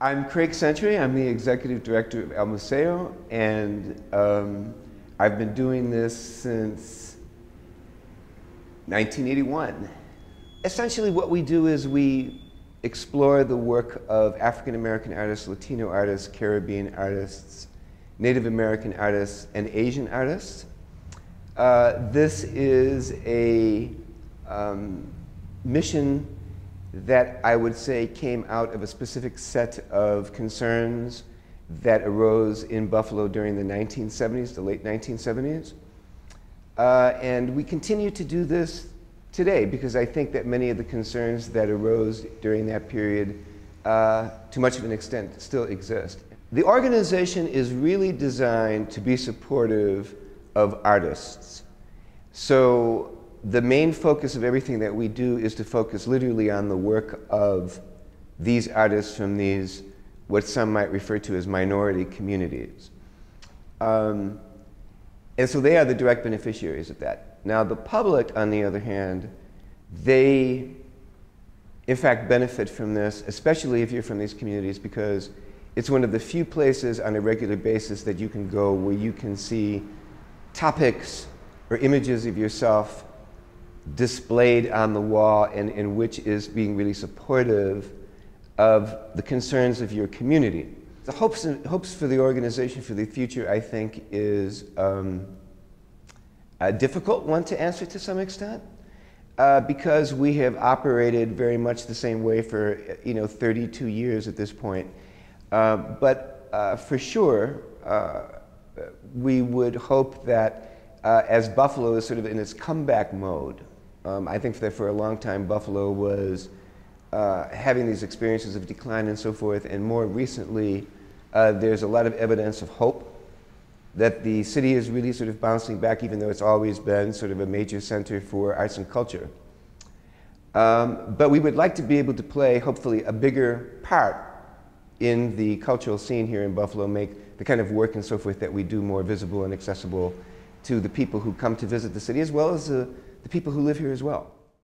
I'm Craig Century. I'm the executive director of Museo, and I've been doing this since 1981. Essentially what we do is we explore the work of African American artists, Latino artists, Caribbean artists, Native American artists, and Asian artists. This is a mission that I would say came out of a specific set of concerns that arose in Buffalo during the 1970s, the late 1970s. And we continue to do this today because I think that many of the concerns that arose during that period, to much of an extent, still exist. The organization is really designed to be supportive of artists. So the main focus of everything that we do is to focus literally on the work of these artists from these, what some might refer to as minority communities. And so they are the direct beneficiaries of that. Now the public, on the other hand, they in fact benefit from this, especially if you're from these communities, because it's one of the few places on a regular basis that you can go where you can see topics or images of yourself displayed on the wall and which is being really supportive of the concerns of your community. The hopes for the organization for the future, I think, is a difficult one to answer to some extent because we have operated very much the same way for 32 years at this point. But for sure, we would hope that as Buffalo is sort of in its comeback mode, I think that for a long time Buffalo was having these experiences of decline and so forth, and more recently there's a lot of evidence of hope that the city is really sort of bouncing back, even though it's always been sort of a major center for arts and culture. But we would like to be able to play, hopefully, a bigger part in the cultural scene here in Buffalo, make the kind of work and so forth that we do more visible and accessible to the people who come to visit the city, as well as the people who live here as well.